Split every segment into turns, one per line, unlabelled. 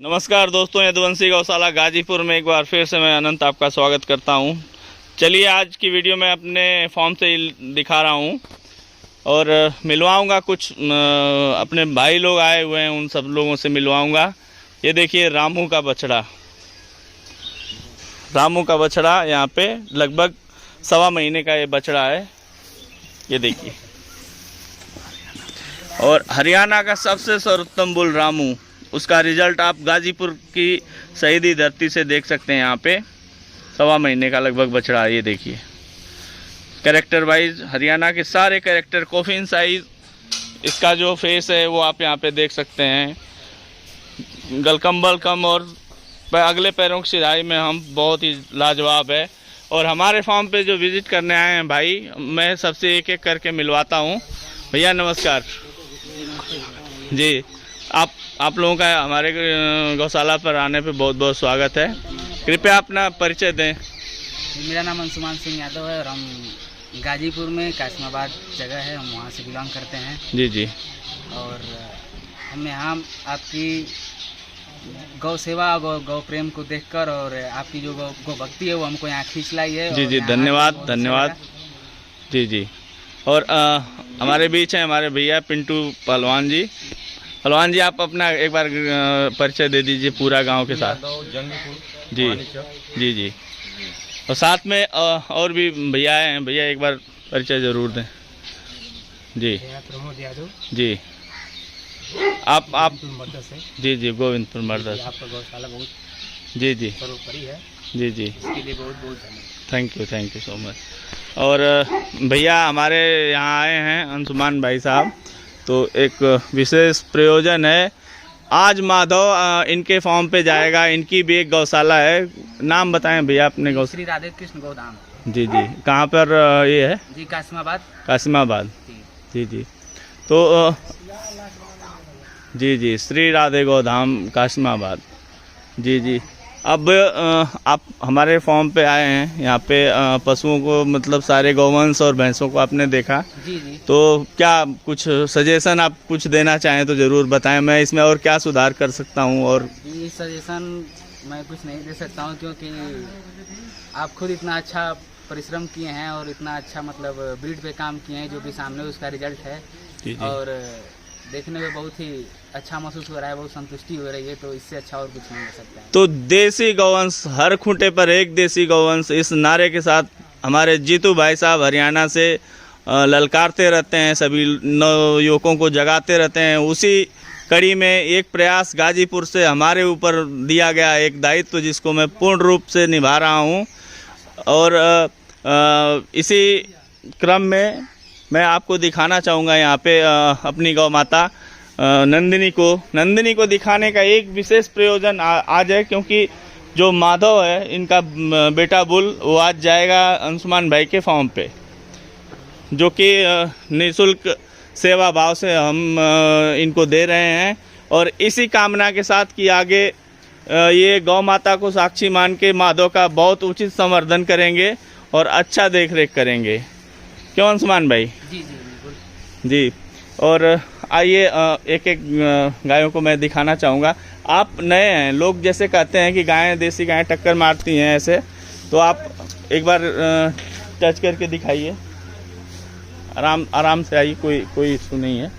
नमस्कार दोस्तों, यदुवंशी गौशाला गाजीपुर में एक बार फिर से मैं अनंत आपका स्वागत करता हूं। चलिए आज की वीडियो में अपने फॉर्म से दिखा रहा हूं और मिलवाऊंगा कुछ अपने भाई लोग आए हुए हैं, उन सब लोगों से मिलवाऊंगा। ये देखिए रामू का बछड़ा यहाँ पे लगभग 1.25 महीने का ये बछड़ा है, ये देखिए। और हरियाणा का सबसे सर्वोत्तम बुल रामू, उसका रिजल्ट आप गाजीपुर की शहीदी धरती से देख सकते हैं। यहाँ पे 1.25 महीने का लगभग बछड़ा, ये देखिए। कैरेक्टर वाइज हरियाणा के सारे कैरेक्टर, कॉफिन साइज इसका जो फेस है वो आप यहाँ पे देख सकते हैं। गलकम्बल कम और अगले पैरों की सिधाई में हम बहुत ही लाजवाब है। और हमारे फार्म पे जो विजिट करने आए हैं भाई, मैं सबसे एक एक करके मिलवाता हूँ। भैया नमस्कार जी। आप लोगों का हमारे गौशाला पर आने पे बहुत बहुत स्वागत है। कृपया अपना परिचय दें।
मेरा नाम अंशुमान सिंह यादव है और हम गाजीपुर में कासिमाबाद जगह है, हम वहाँ से बिलोंग करते हैं।
जी जी।
और हम यहाँ आपकी गौ सेवा गौ प्रेम को देखकर और आपकी जो गौ भक्ति है वो हमको यहाँ खींच लाई है।
जी जी, धन्यवाद जी जी। और हमारे बीच हैं हमारे भैया पिंटू पहलवान जी। पहलवान जी, आप अपना एक बार परिचय दे दीजिए पूरा गांव के साथ। जी जी जी। और साथ में और भी भैया हैं, भैया एक बार परिचय जरूर दें। जी
प्रमोद यादव जी।
आप जी जी, गोविंदपुर मर्दा से।
आपका गौशाला बहुत
जी जी
सर्वोपरि है।
जी जी,
इसके लिए बहुत बहुत धन्यवाद।
Thank you so much. और भैया हमारे यहाँ आए हैं अंशुमान भाई साहब, तो एक विशेष प्रयोजन है। आज माधव इनके फॉर्म पे जाएगा, इनकी भी एक गौशाला है। नाम बताएं भैया अपने गौ।
श्री राधे कृष्ण गोधाम।
जी जी, कहाँ पर ये है?
जी
कासिमाबाद जी जी। तो जी जी, श्री राधे गोधाम कासिमाबाद। जी जी। अब आप हमारे फॉर्म पे आए हैं, यहाँ पे पशुओं को मतलब सारे गौवंश और भैंसों को आपने देखा।
जी जी।
तो क्या कुछ सजेशन आप कुछ देना चाहें तो ज़रूर बताएं, मैं इसमें और क्या सुधार कर सकता हूं। और
ये सजेशन मैं कुछ नहीं दे सकता हूं, क्योंकि आप खुद इतना अच्छा परिश्रम किए हैं और इतना अच्छा मतलब ब्रीड पे काम किए हैं, जो कि सामने उसका रिजल्ट है।
जी जी।
और देखने में बहुत ही अच्छा महसूस हो रहा है, बहुत संतुष्टि हो रही है। तो इससे अच्छा और कुछ नहीं हो सकता है।
तो देसी गौवंश, हर खूंटे पर एक देसी गौवंश, इस नारे के साथ हमारे जीतू भाई साहब हरियाणा से ललकारते रहते हैं, सभी नवयुवकों को जगाते रहते हैं। उसी कड़ी में एक प्रयास गाजीपुर से हमारे ऊपर दिया गया एक दायित्व, जिसको मैं पूर्ण रूप से निभा रहा हूं। और इसी क्रम में मैं आपको दिखाना चाहूँगा यहाँ पे अपनी गौ माता नंदिनी को दिखाने का एक विशेष प्रयोजन आज है, क्योंकि जो माधव है इनका बेटा बुल, वो आज जाएगा अंशुमान भाई के फॉर्म पे, जो कि निःशुल्क सेवा भाव से हम इनको दे रहे हैं। और इसी कामना के साथ कि आगे ये गौ माता को साक्षी मान के माधव का बहुत उचित संवर्धन करेंगे और अच्छा देख रेख करेंगे। क्यों अंशुमान भाई?
जी जी बिल्कुल
जी। और आइए एक एक गायों को मैं दिखाना चाहूँगा। आप नए हैं, लोग जैसे कहते हैं कि गायें, देसी गायें टक्कर मारती हैं ऐसे, तो आप एक बार टच करके दिखाइए। आराम से आइए, कोई इशू नहीं है।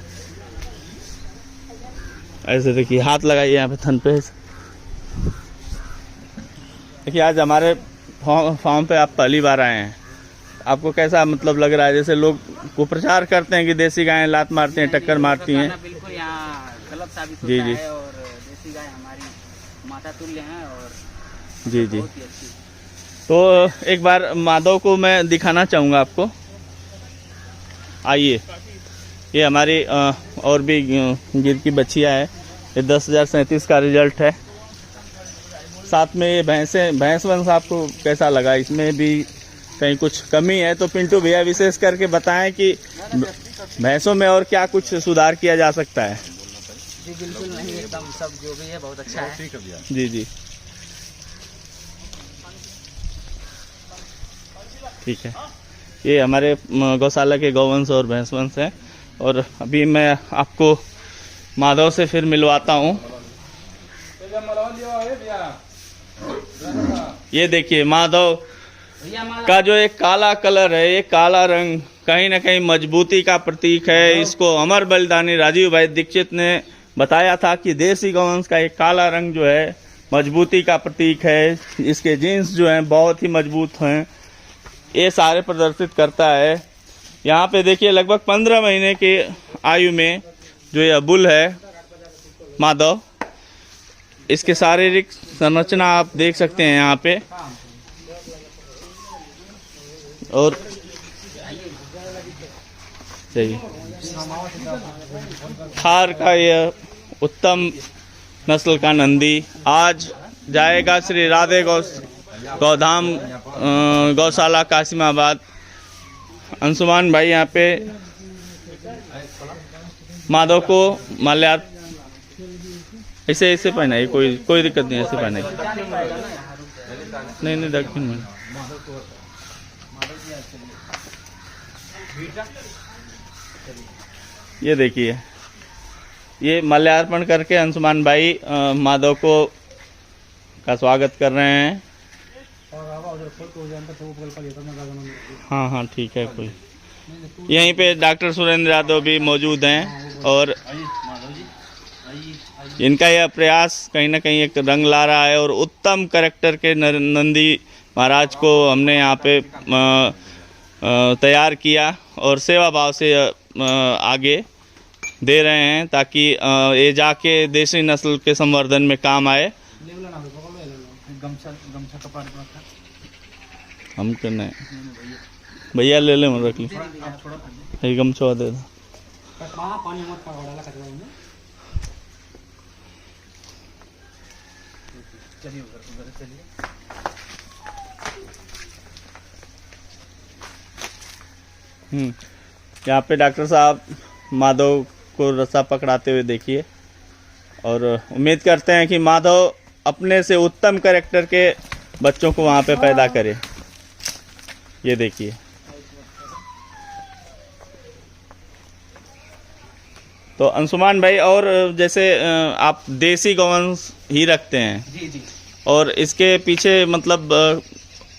ऐसे देखिए, हाथ लगाइए यहाँ पे थन पे। देखिए आज हमारे फॉर्म पे आप पहली बार आए हैं, आपको कैसा मतलब लग रहा है? जैसे लोग को प्रचार करते हैं कि देसी गायें लात मारती हैं, टक्कर मारती हैं।
बिल्कुल यहाँ गलत साबित
जी
होता
जी
है। और देसी गाय हमारी माता तुल्य हैं और
जी जी।
बहुत ही अच्छी।
तो एक बार माधव को मैं दिखाना चाहूँगा आपको। आइए, ये हमारी और भी गिर की बच्चियाँ है। ये 10,037 का रिजल्ट है। साथ में ये भैंस वंश आपको कैसा लगा? इसमें भी कहीं कुछ कमी है तो पिंटू भैया विशेष करके बताएं कि भैंसों में और क्या कुछ सुधार किया जा सकता है।
जी बिल्कुल नहीं, एकदम सब जो भी है बहुत अच्छा है।
जी जी, ठीक है। ये हमारे गौशाला के गौवंश और भैंस वंश हैं। और अभी मैं आपको माधव से फिर मिलवाता हूँ। ये देखिए माधव
भैया माला
का जो एक काला कलर है, ये काला रंग कहीं ना कहीं मजबूती का प्रतीक है। इसको अमर बलिदानी राजीव भाई दीक्षित ने बताया था कि देसी गौवंश का एक काला रंग जो है मजबूती का प्रतीक है। इसके जीन्स जो हैं बहुत ही मजबूत हैं, ये सारे प्रदर्शित करता है। यहाँ पे देखिए लगभग 15 महीने की आयु में जो यह बुल है माधव, इसके शारीरिक संरचना आप देख सकते हैं यहाँ पे। और चाहिए खार का यह उत्तम नस्ल का नंदी आज जाएगा श्री राधे गौधाम गौशाला कासिमाबाद। अंशुमान भाई यहाँ पे माधव को माल्यार्पण ऐसे ऐसे पहनाइए, कोई दिक्कत नहीं, ऐसे पहनाइए। नहीं दक्षिण में ये देखिए, ये माल्यार्पण करके अंशुमान भाई माधव को का स्वागत कर रहे हैं। हाँ ठीक है, कोई यहीं पे डॉक्टर सुरेंद्र यादव भी मौजूद हैं और इनका यह प्रयास कहीं ना कहीं एक रंग ला रहा है। और उत्तम कैरेक्टर के नंदी महाराज को हमने यहाँ पे तैयार किया और सेवा भाव से आगे दे रहे हैं ताकि ये जाके देसी नस्ल के संवर्धन में काम आए। हम करना भैया ले ले, रख ली गमछा दे दो। यहाँ पे डॉक्टर साहब माधव को रस्सा पकड़ाते हुए देखिए और उम्मीद करते हैं कि माधव अपने से उत्तम कैरेक्टर के बच्चों को वहाँ पे पैदा करे। ये देखिए, तो अंशुमान भाई, और जैसे आप देसी गौवंश ही रखते हैं
जी
और इसके पीछे मतलब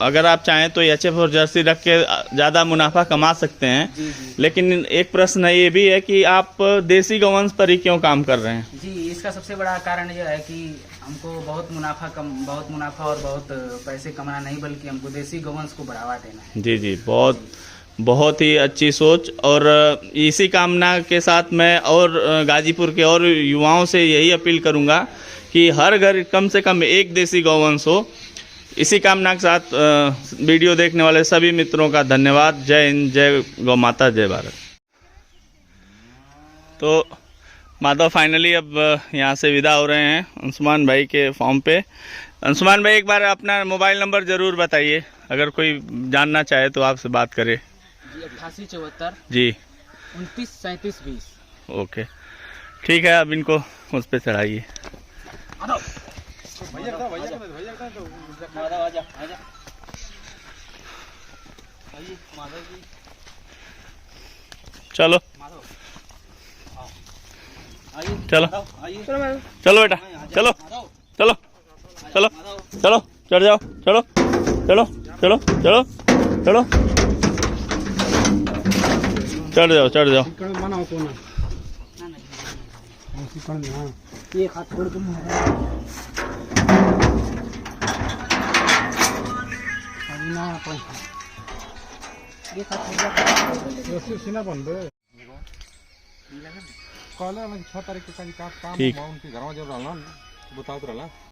अगर आप चाहें तो एचएफ और जर्सी रख के ज़्यादा मुनाफा कमा सकते हैं।
जी।
लेकिन एक प्रश्न ये भी है कि आप देसी गौवंश पर ही क्यों काम कर रहे हैं?
जी, इसका सबसे बड़ा कारण यह है कि हमको बहुत मुनाफा और बहुत पैसे कमाना नहीं, बल्कि हमको देसी गौवंश को बढ़ावा देना है।
जी, बहुत ही अच्छी सोच। और इसी कामना के साथ मैं और गाजीपुर के और युवाओं से यही अपील करूंगा कि हर घर कम से कम एक देसी गौवंश हो। इसी कामना के साथ वीडियो देखने वाले सभी मित्रों का धन्यवाद। जय हिंद, जय गौ माता, जय भारत। तो माधव फाइनली अब यहाँ से विदा हो रहे हैं अंशुमान भाई के फॉर्म पे। अंशुमान भाई, एक बार अपना मोबाइल नंबर ज़रूर बताइए, अगर कोई जानना चाहे तो आपसे बात करे।
जी, 8874
जी
293720। ओके,
ठीक है, अब इनको उस पर चढ़ाइए। चलो चलो बेटा, चलो चढ़ जाओ, चलो चढ़ जाओ।
एक हाथ छोड़ तुम
ठीक।
घरमा जरूर